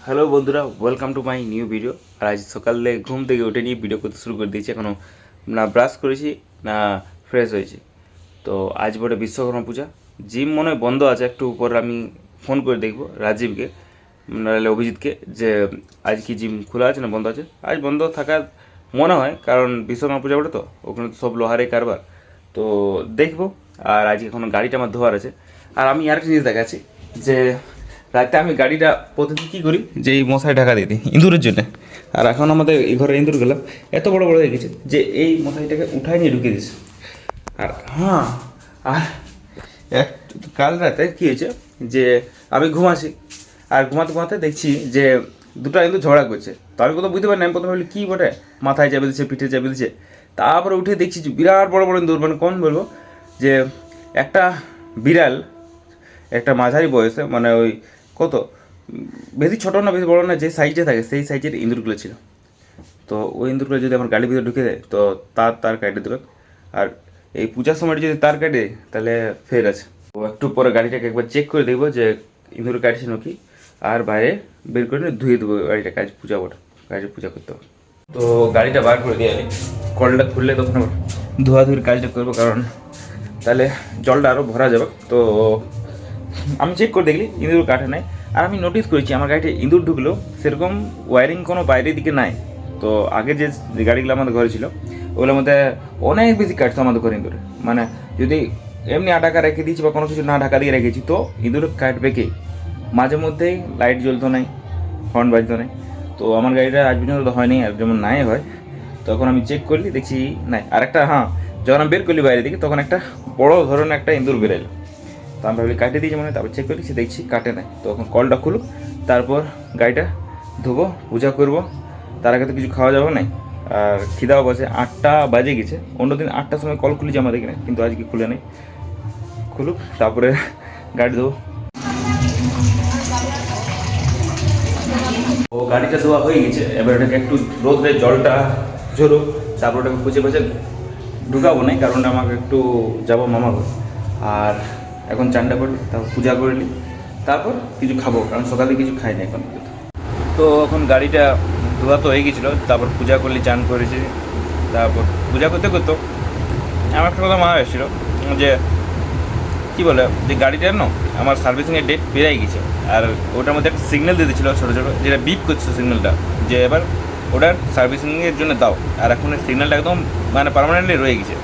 Hello বন্ধুরা, welcome to my new video. আর আজ সকালে ঘুম থেকে উঠে নিয়ে ভিডিও করতে শুরু করে দিয়েছি। এখনও না ব্রাশ করেছি না ফ্রেশ হয়েছি। তো আজ বটে বিশ্বকর্মা পূজা। জিম মনে হয় বন্ধ আছে, একটু পর আমি ফোন করে দেখবো রাজীবকে নাহলে অভিজিৎকে যে আজ কি জিম খোলা আছে না বন্ধ আছে। আজ বন্ধ থাকার মনে হয়, কারণ বিশ্বকর্মা পূজা বটে তো ওখানে তো সব লোহারে কারবার। তো দেখবো। আর আজকে এখনো গাড়িটা আমার ধোয়ার আছে। আর আমি আর একটা জিনিস দেখাচ্ছি যে রাতে আমি গাড়িটা প্রতিদিন কী করি যে এই মশায় ঢাকা দিয়ে দিই ইঁদুরের জন্য। আর এখন আমাদের এই ঘরে ইঁদুরগুলো এত বড় বড় হয়ে গেছে যে এই মশারিটাকে উঠাই নিয়ে ঢুকিয়ে দিয়েছে। আর হ্যাঁ, আর এক কাল রাতে কী হয়েছে যে আমি ঘুমাচ্ছি, আর ঘুমাতে ঘুমাতে দেখছি যে দুটো ইঁদুর ঝগড়া করছে। তো আমি কোথাও বুঝতে পারি না, আমি প্রথমে বলি কী বটে, মাথায় চাপে দিচ্ছে, পিঠে চাপে দিচ্ছে। তারপরে উঠে দেখছি যে বিরাট বড় বড় ইঁদুর, মানে কোন বলবো যে একটা বিড়াল, একটা মাঝারি বয়সে, মানে ওই কত বেশি ছোটো না বেশি বড়ো না, যে সাইজে থাকে সেই সাইজের ইঁদুরগুলো ছিল। তো ওই ইঁদুরগুলো যদি আমার গাড়ির ভিতরে ঢুকে দেয় তো তার কাটে দেবে। আর এই পূজার সময় যদি তার কাটে তাহলে ফের আছে। তো একটু পরে গাড়িটাকে একবার চেক করে দেখবো যে ইঁদুর কাটছে নাকি, আর বাইরে বের করে নিয়ে ধুয়ে দেবো গাড়িটাকে। আজ পূজা ওটা গাড়ির পূজা করতে হবে। তো গাড়িটা বার করে দিয়ে আমি কলটা খুললে তখন আবার ধোয়াধুয়ির কাজটা করবো, কারণ তাহলে জলটা আরও ভরা যাবে। তো আমি চেক করে দেখলি ইঁদুর কাটে নাই। আর আমি নোটিস করেছি আমার গাড়িতে ইঁদুর ঢুকলো সেরকম ওয়ারিং কোনো বাইরের দিকে নাই। তো আগে যে গাড়িগুলো আমাদের ঘরে ছিল ওগুলোর মধ্যে অনেক বেশি কাটতো আমাদের ঘরে ইঁদুরে। মানে যদি এমনি ঢাকা রেখে দিয়েছি বা কোনো কিছু না ঢাকা দিয়ে রেখেছি তো ইঁদুর কাটবে কে। মাঝে মধ্যেই লাইট জ্বলতো নাই, হর্ন বাজতো নাই। তো আমার গাড়িটা আজ পর্যন্ত হয়নি, আর যেমন নাই হয় তখন আমি চেক করলি দেখছি নাই। আর একটা হ্যাঁ, যখন আমি বের করলি বাইরে দিকে তখন একটা বড় ধরনের একটা ইঁদুর বেরোলো। তো আমি ভাবলি কাটে দিয়েছি, মানে তারপর চেক করে দিচ্ছি দেখছি কাটে নাই। তো এখন কলটা খুলুক, তারপর গাড়িটা ধোবো, পূজা করবো। তার আগে তো কিছু খাওয়া যাবে না। আর খিদাও বসে, 8টা বাজে গেছে। অন্যদিন 8টার সময় কল খুলেছি আমাদের এখানে, কিন্তু আজকে খুলে নেই। খুলুক তারপরে গাড়ি ধোবো। ও গাড়িটা ধোয়া হয়ে গেছে, এবার এটাকে একটু রোদে জলটা ঝরুক, তারপর ওটাকে খুঁজে খুঁজে ঢুকাবো না, কারণ আমাকে একটু যাবো মামা ঘর। আর এখন চানটা করলি, তারপর পূজা করলি, তারপর কিছু খাবো, কারণ সকালে কিছু খাই না এখন। তো এখন গাড়িটা ধোয়া তো হয়ে গেছিলো, তারপর পূজা করলি, চান করেছি। তারপর পূজা করতে করতো আমার একটা কথা মনে এসেছিলো যে কী বলে যে গাড়িটার না আমার সার্ভিসিংয়ের ডেট পেরিয়ে গেছে। আর ওটার মধ্যে একটা সিগন্যাল দিয়ে দিয়েছিলো ছোটো ছোটো, যেটা বিপ করছে সিগন্যালটা, যে এবার ওটার সার্ভিসিংয়ের জন্য দাও। আর এখন এই সিগন্যালটা একদম মানে পার্মানেন্টলি রয়ে গেছে।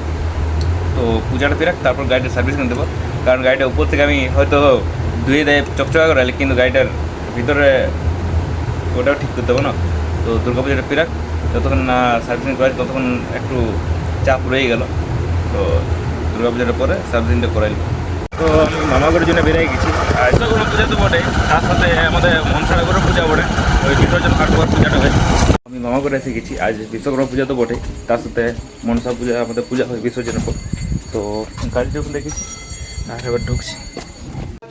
তো পূজাটা পেরাক তারপর গাড়িটা সার্ভিসিং দেবো, কারণ গাড়িটা উপর থেকে আমি হয়তো ধুয়ে দেয় চকচকা করে, কিন্তু গাড়িটার ভিতরে ওটাও ঠিক করতে হবে না। তো দুর্গা পূজাটা পেরাক, যতক্ষণ না সার্ভিসিং করা ততক্ষণ একটু চাপ রয়ে গেল। তো দুর্গা পূজাটার পরে সার্ভিসিংটা করাইল। তো আমি মামাগড়ের জন্য বেরিয়ে গেছি। আর বিশ্বকর্মা পূজা তো বটে, তার সাথে আমাদের মনসানগরের পূজা বটে, ওই বিসর্জন কাটবার পূজাটা হয়। আমি মামাগড়ে এসে গেছি। আজ বিশ্বকর্মা পূজা তো বটে, তার সাথে মনসা পূজা আমাদের পূজা হয় বিসর্জনের পর। তো গাড়ি যখন দেখেছি আর এবার ঢুকছি।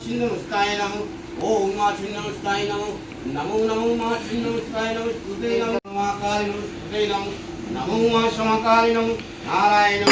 छिन्नमस्ताय नमः ओम मा छिन्नमस्ताय नमः नमो नमो मा छिन्नमस्ताय नमः स्तुते नमः महाकाली नमः स्तुते नमः नमो मा समकाली नमः नारायण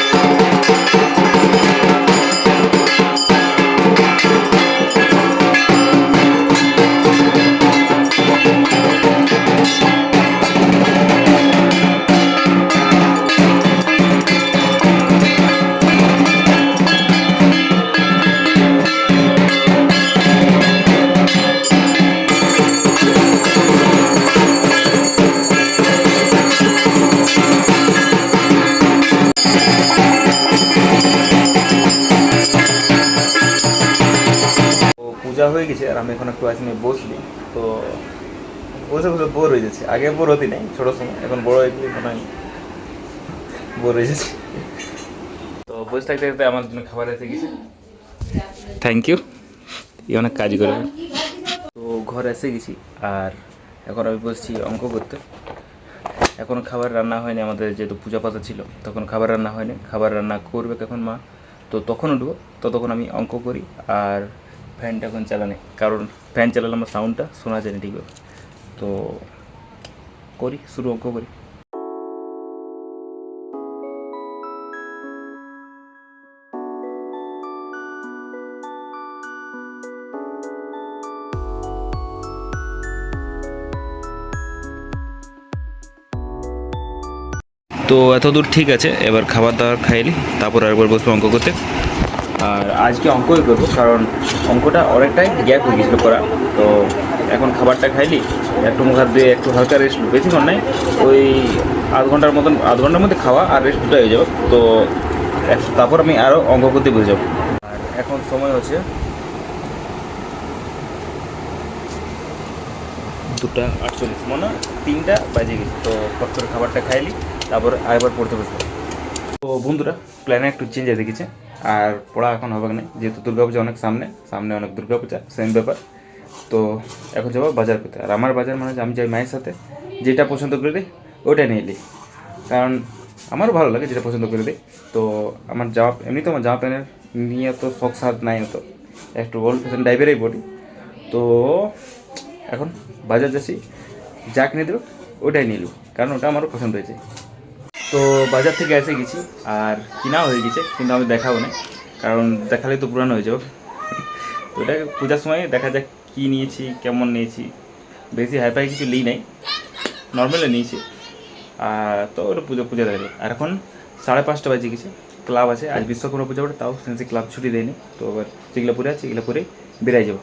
তো পূজা হয়ে গেছে আর আমি এখন একটু আসলে বসলি। তো বসে বসে বোর হয়ে যাচ্ছে। আগে বোর হতি নাই ছোটো সময়, এখন বড় হয়ে গেলে মনে হয় বোর হয়ে যাচ্ছে। তো বসে থাকতে থাকতে আমার জন্য খাবার এসে গেছে। থ্যাংক ইউ, এই অনেক কাজ করে। তো ঘর এসে গেছি আর এখন আমি বসছি অঙ্ক করতে। এখনও খাবার রান্না হয়নি আমাদের, যেহেতু পূজা পাতা ছিল তখন খাবার রান্না হয়নি। খাবার রান্না করবে এখন মা, তো তখন উঠবো। ততক্ষণ আমি অঙ্ক করি। আর ফ্যানটা এখন চালানি, কারণ ফ্যান চালালে আমার সাউন্ডটা শোনা যায় না ঠিকভাবে। তো করি শুরু, অঙ্ক করি। তো এত দূর ঠিক আছে, এবার খাবার দাবার খাইলি তারপর আরেকবার বসবো অঙ্ক করতে। আর আজকে অঙ্কই করবো, কারণ অঙ্কটা অনেকটাই গ্যাপ হয়ে গেছিলো করা। তো এখন খাবারটা খাইলি, একটু মুখ হাত দিয়ে একটু হালকা রেস্ট, বেশিক্ষণ নাই, ওই আধ ঘন্টার মধ্যে খাওয়া আর রেস্ট দুটো হয়ে যাবে। তো তারপর আমি আরও অঙ্ক করতে বসে যাবো। আর এখন সময় হচ্ছে 2:48, মনে হয় 3টা বাজে গেছে। তো ফট করে খাবারটা খাইলি, তারপর আরেকবার পড়তে বসবো। তো বন্ধুরা, প্ল্যানে একটু চেঞ্জ হয়ে দেখেছে, আর পড়া এখন হবে না, যেহেতু দুর্গাপূজা অনেক সামনে অনেক দুর্গাপূজা, সেম ব্যাপার। তো এখন যাবো বাজার করতে। আর আমার বাজার মানে আমি যাই মায়ের সাথে, যেটা পছন্দ করে দিই ওইটা নিয়ে নিই, কারণ আমারও ভালো লাগে যেটা পছন্দ করে দিই। তো আমার এমনিতে আমার জামা প্যান্টের নিয়ে তো শখ সাদ নাই, তো একটু ওল্ড ফ্যাশন টাইপেরই বডি। তো এখন বাজার যাচ্ছি, যা কিনে দেবো ওটাই নিয়ে নেবো, কারণ ওটা আমারও পছন্দ হয়েছে। তো বাজার থেকে এসে গেছি, আর কিনাও হয়ে গেছে, কিন্তু আমি দেখাবো না, কারণ দেখালে তো পুরানো হয়ে যাবে। তো ওটা পূজার সময় দেখা যাক কী নিয়েছি, কেমন নিয়েছি। বেশি হাইফাই কিছু নিই নাই, নর্মালে নিয়েছি। আর তো ওটা পূজা দেখাবে। আর এখন 5:30 বাজে গেছে, ক্লাব আছে আজ বিশ্বকর্মা পূজা বলে, তাও সেন্সি ক্লাব ছুটি দেয়নি। তো এবার যেগুলো পরে আছে এগুলো পরে বেরাই যাবো।